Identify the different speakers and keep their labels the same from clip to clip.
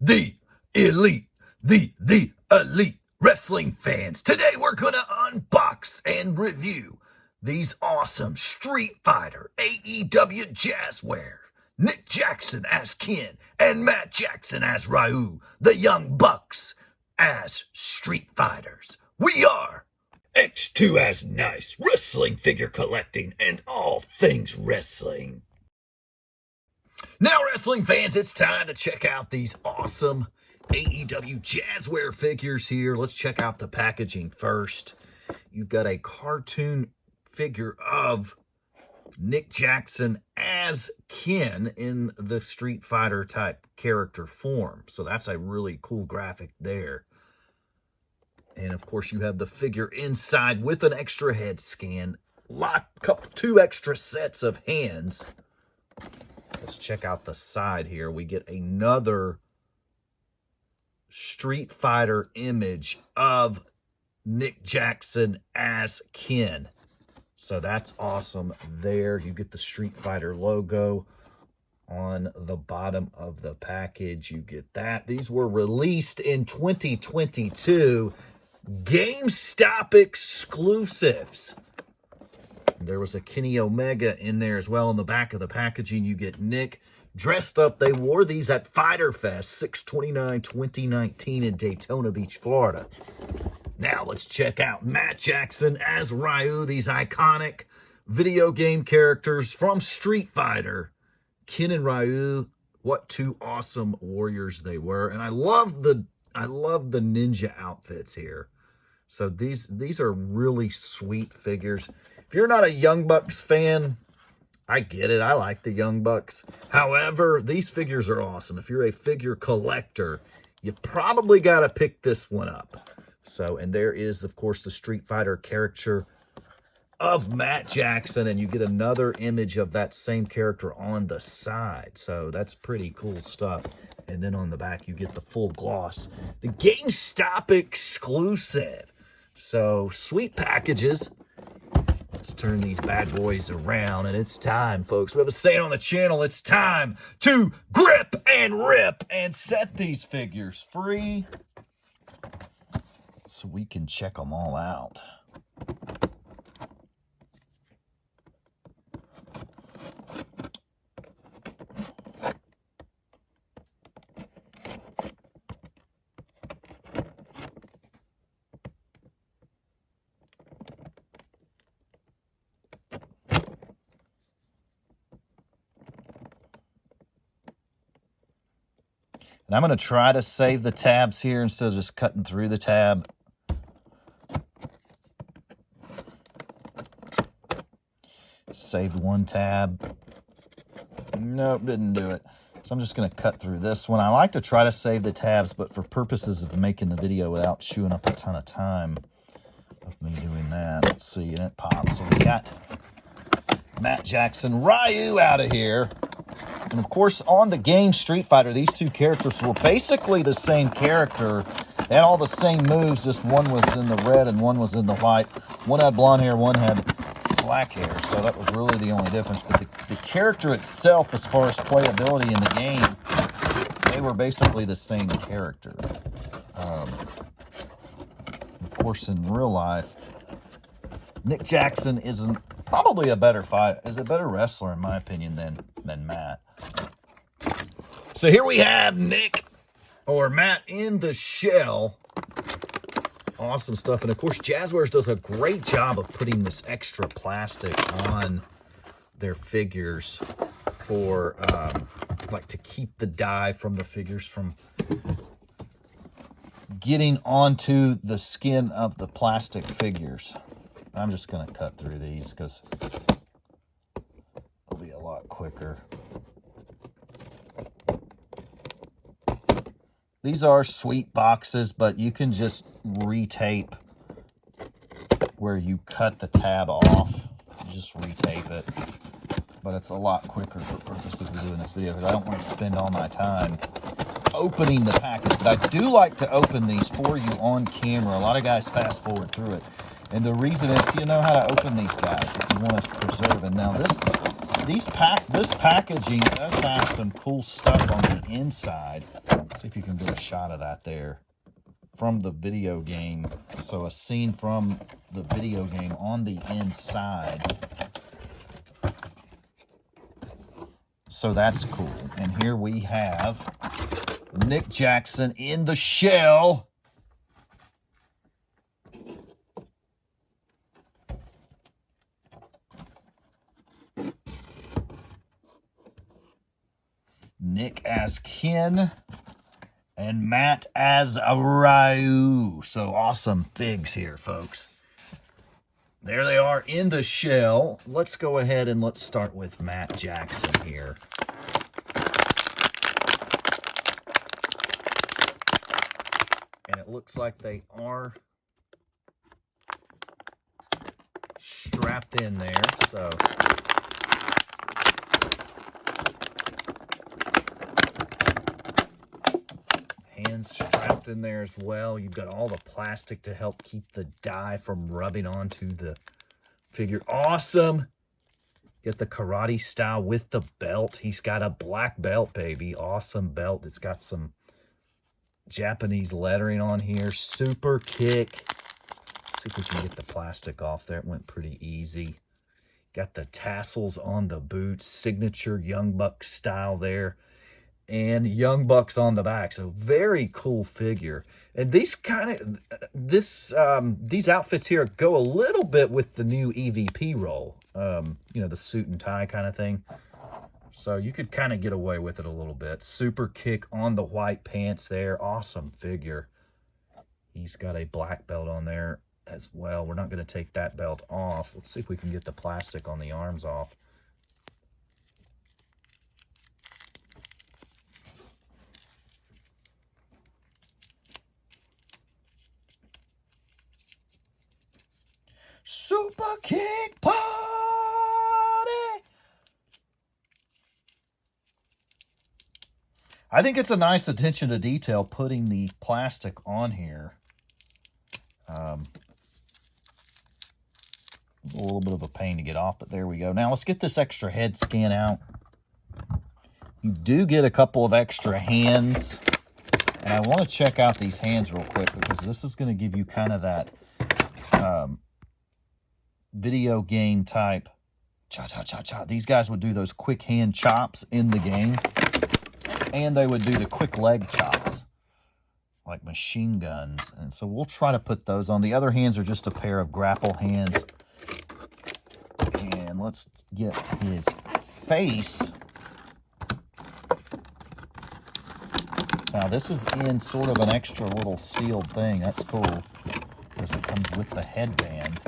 Speaker 1: the elite, the elite wrestling fans. Today we're going to unbox and review these awesome Street Fighter AEW Jazzware. Nick Jackson as Ken and Matt Jackson as Ryu, the Young Bucks as Street Fighters. We are X2 as Nice, wrestling figure collecting and all things wrestling. Now, wrestling fans, it's time to check out these awesome AEW Jazzware figures here. Let's check out the packaging first. You've got a cartoon figure of Nick Jackson as Ken in the Street Fighter type character form. So that's a really cool graphic there. And of course, you have the figure inside with an extra head scan. Two extra sets of hands. Let's check out the side here. We get another Street Fighter image of Nick Jackson as Ken. So that's awesome there. You get the Street Fighter logo on the bottom of the package. You get that. These were released in 2022. GameStop exclusives. There was a Kenny Omega in there as well. In the back of the packaging, you get Nick dressed up. They wore these at Fighter Fest 6/29/2019 in Daytona Beach, Florida. Now let's check out Matt Jackson as Ryu, these iconic video game characters from Street Fighter. Ken and Ryu, what two awesome warriors they were. And I love the ninja outfits here. So these are really sweet figures. If you're not a Young Bucks fan, I get it. I like the Young Bucks. However, these figures are awesome. If you're a figure collector, you probably got to pick this one up. So, and there is, of course, the Street Fighter character of Matt Jackson, and you get another image of that same character on the side. So that's pretty cool stuff. And then on the back, you get the full gloss. The GameStop exclusive. So, sweet packages. Let's turn these bad boys around, and it's time, folks. We have a saying on the channel. It's time to grip and rip and set these figures free so we can check them all out. And I'm going to try to save the tabs here instead of just cutting through the tab. Saved one tab. Nope, didn't do it. So I'm just going to cut through this one. I like to try to save the tabs, but for purposes of making the video without chewing up a ton of time of me doing that. Let's see, and it pops. So we got Matt Jackson, Ryu out of here. And of course, on the game Street Fighter, these two characters were basically the same character. They had all the same moves, just one was in the red and one was in the white. One had blonde hair, one had black hair. So that was really the only difference. But the character itself, as far as playability in the game, they were basically the same character. Of course, in real life, Nick Jackson isn't probably a better wrestler, in my opinion, than Matt. So here we have Nick, or Matt, in the shell. Awesome stuff. And of course, Jazzwares does a great job of putting this extra plastic on their figures for, like, to keep the dye from the figures from getting onto the skin of the plastic figures. I'm just going to cut through these because it'll be a lot quicker. These are sweet boxes, but you can just retape where you cut the tab off. You just retape it. But it's a lot quicker for purposes of doing this video because I don't want to spend all my time opening the package. But I do like to open these for you on camera. A lot of guys fast forward through it. And the reason is you know how to open these guys if you want to preserve them. Now this packaging does have some cool stuff on the inside. See if you can get a shot of that there from the video game. So a scene from the video game on the inside. So that's cool. And here we have Nick Jackson in the shell. Nick as Ken. And Matt as Ryu. So awesome figs here, folks. There they are in the shell. Let's go ahead and let's start with Matt Jackson here. And it looks like they are strapped in there. So hands strapped in there as well. You've got all the plastic to help keep the dye from rubbing onto the figure. Awesome. Get the karate style with the belt. He's got a black belt, baby. Awesome belt. It's got some Japanese lettering on here. Super kick. Let's see if we can get the plastic off there. It went pretty easy. Got the tassels on the boots. Signature Young Bucks style there. And Young Bucks on the back. So very cool figure. And these these outfits here go a little bit with the new EVP role. You know, the suit and tie kind of thing. So you could kind of get away with it a little bit. Super kick on the white pants there. Awesome figure. He's got a black belt on there as well. We're not going to take that belt off. Let's see if we can get the plastic on the arms off. Super kick party! I think it's a nice attention to detail putting the plastic on here. It's a little bit of a pain to get off, but there we go. Now let's get this extra head scan out. You do get a couple of extra hands. And I want to check out these hands real quick because this is going to give you kind of that video game type cha-cha-cha-cha. These guys would do those quick hand chops in the game. And they would do the quick leg chops like machine guns. And so we'll try to put those on. The other hands are just a pair of grapple hands. And let's get his face. Now this is in sort of an extra little sealed thing. That's cool because it comes with the headband.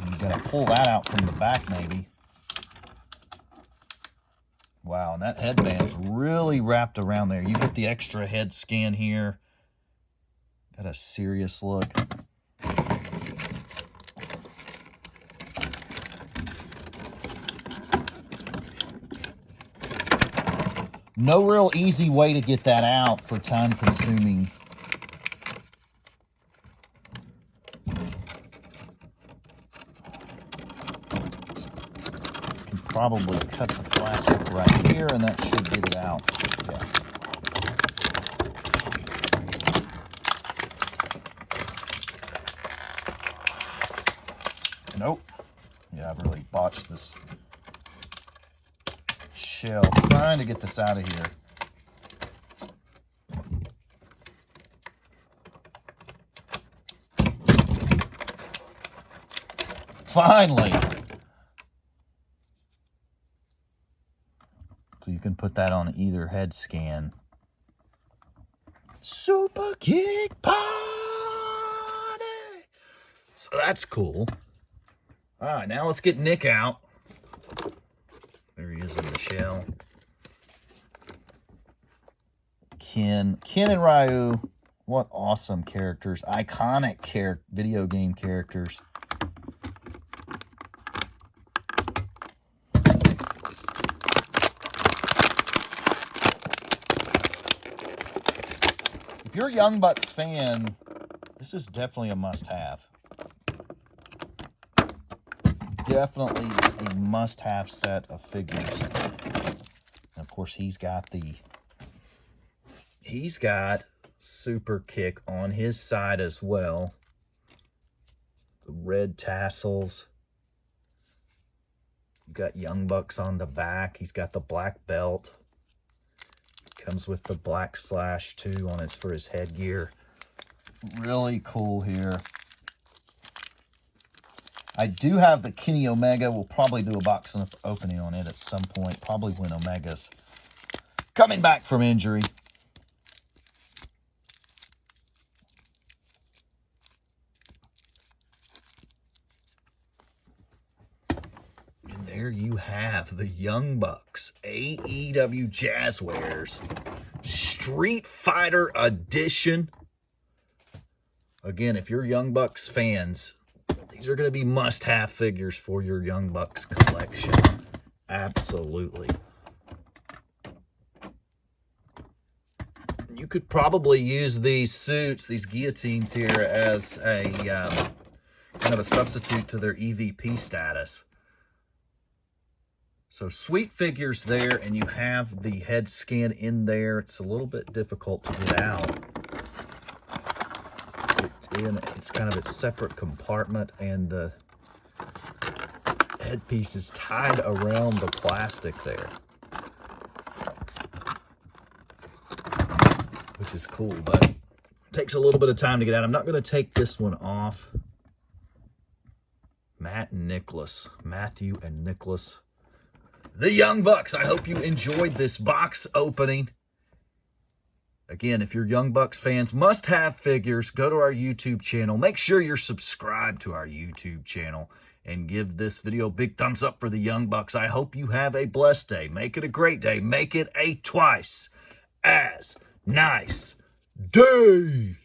Speaker 1: And you gotta pull that out from the back maybe. Wow, and that headband's really wrapped around there. You get the extra head scan here. Got a serious look. No real easy way to get that out for time consuming. You can probably cut the plastic right here and that should get it out. Yeah. Nope. Yeah, I've really botched this shell. Trying to get this out of here. Finally. So you can put that on either head scan. Super kick party. So that's cool. All right, now let's get Nick out. There he is in the shell. Ken and Ryu, what awesome characters. Iconic video game characters. If you're a Young Bucks fan, this is definitely a must-have. Definitely a must-have set of figures. course, he's got Super Kick on his side as well. The red tassels. Got Young Bucks on the back. He's got the black belt. Comes with the black slash too on for his headgear. Really cool here. I do have the Kenny Omega. We'll probably do a box opening on it at some point. Probably when Omega's coming back from injury. And there you have the Young Bucks AEW Jazzwares Street Fighter Edition. Again, if you're Young Bucks fans, these are going to be must-have figures for your Young Bucks collection. Absolutely. You could probably use these suits, these guillotines here, as a kind of a substitute to their EVP status. So sweet figures there, and you have the head scan in there. It's a little bit difficult to get out. It's kind of its separate compartment, and the headpiece is tied around the plastic there, which is cool, but it takes a little bit of time to get out. I'm not going to take this one off. Matthew and Nicholas, the Young Bucks. I hope you enjoyed this box opening. Again, if you're Young Bucks fans, must-have figures, go to our YouTube channel. Make sure you're subscribed to our YouTube channel and give this video a big thumbs up for the Young Bucks. I hope you have a blessed day. Make it a great day. Make it a twice as nice day.